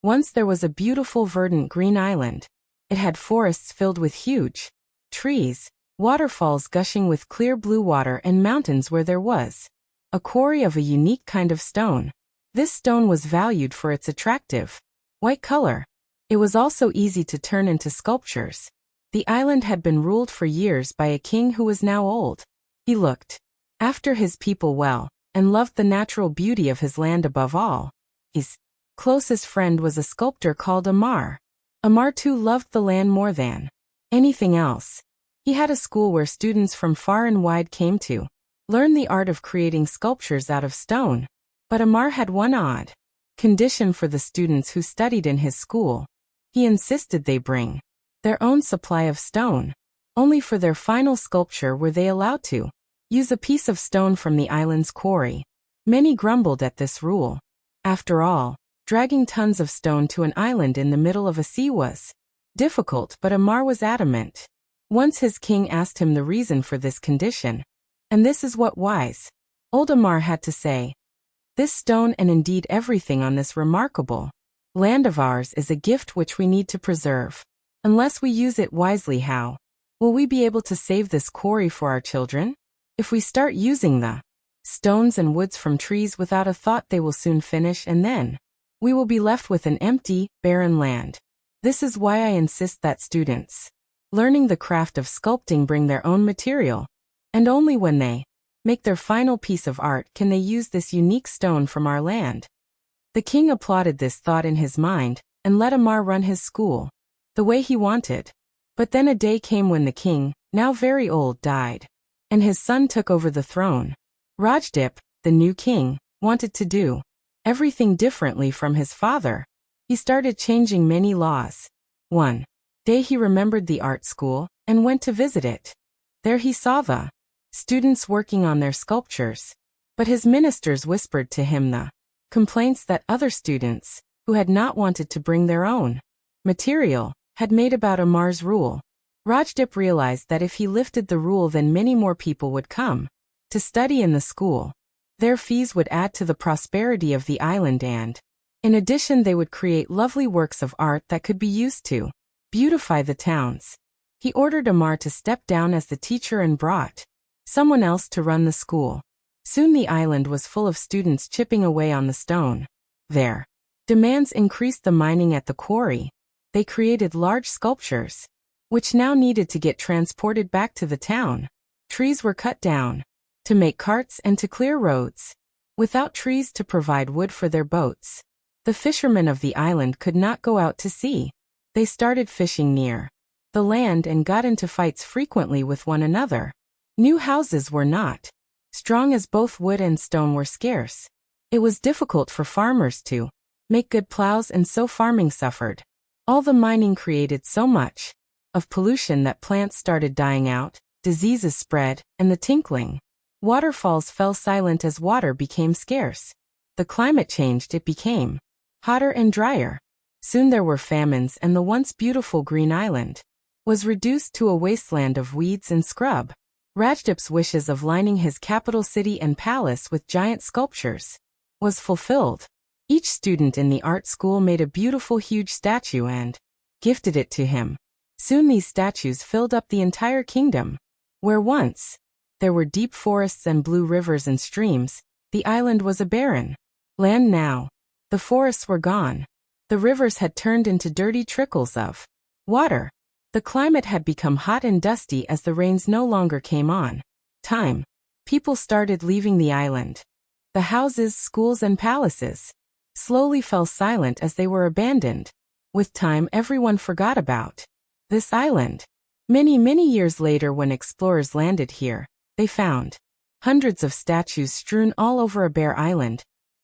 Once there was a beautiful verdant green island. It had forests filled with huge trees, waterfalls gushing with clear blue water, and mountains where there was a quarry of a unique kind of stone. This stone was valued for its attractive white color. It was also easy to turn into sculptures. The island had been ruled for years by a king who was now old. He looked after his people well, and loved the natural beauty of his land above all. His closest friend was a sculptor called Amar. Amar too loved the land more than anything else. He had a school where students from far and wide came to learn the art of creating sculptures out of stone. But Amar had one odd condition for the students who studied in his school. He insisted they bring their own supply of stone. Only for their final sculpture were they allowed to use a piece of stone from the island's quarry. Many grumbled at this rule. After all, dragging tons of stone to an island in the middle of a sea was difficult, but Amar was adamant. Once his king asked him the reason for this condition. And this is what wise old Amar had to say. This stone and indeed everything on this remarkable land of ours is a gift which we need to preserve. Unless we use it wisely, how will we be able to save this quarry for our children? If we start using the stones and woods from trees without a thought, they will soon finish, and then we will be left with an empty, barren land. This is why I insist that students learning the craft of sculpting bring their own material, and only when they make their final piece of art can they use this unique stone from our land. The king applauded this thought in his mind, and let Amar run his school the way he wanted. But then a day came when the king, now very old, died, and his son took over the throne. Rajdip, the new king, wanted to do everything differently from his father. He started changing many laws. One day he remembered the art school and went to visit it. There he saw the students working on their sculptures. But his ministers whispered to him the complaints that other students, who had not wanted to bring their own material, had made about Amar's rule. Rajdip realized that if he lifted the rule, then many more people would come to study in the school. Their fees would add to the prosperity of the island, and in addition they would create lovely works of art that could be used to beautify the towns. He ordered Amar to step down as the teacher and brought someone else to run the school. Soon the island was full of students chipping away on the stone. Their demands increased the mining at the quarry. They created large sculptures, which now needed to get transported back to the town. Trees were cut down to make carts and to clear roads. Without trees to provide wood for their boats, the fishermen of the island could not go out to sea. They started fishing near the land and got into fights frequently with one another. New houses were not strong, as both wood and stone were scarce. It was difficult for farmers to make good plows, and so farming suffered. All the mining created so much of pollution that plants started dying out, diseases spread, and the tinkling waterfalls fell silent as water became scarce. The climate changed, it became hotter and drier. Soon there were famines, and the once beautiful green island was reduced to a wasteland of weeds and scrub. Rajdip's wishes of lining his capital city and palace with giant sculptures was fulfilled. Each student in the art school made a beautiful huge statue and gifted it to him. Soon these statues filled up the entire kingdom. Where once there were deep forests and blue rivers and streams, the island was a barren land now. The forests were gone. The rivers had turned into dirty trickles of water. The climate had become hot and dusty as the rains no longer came on time. People started leaving the island. The houses, schools, and palaces slowly fell silent as they were abandoned. With time, everyone forgot about this island. Many years later, when explorers landed here, they found hundreds of statues strewn all over a bare island,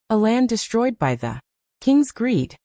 a land destroyed by the king's greed.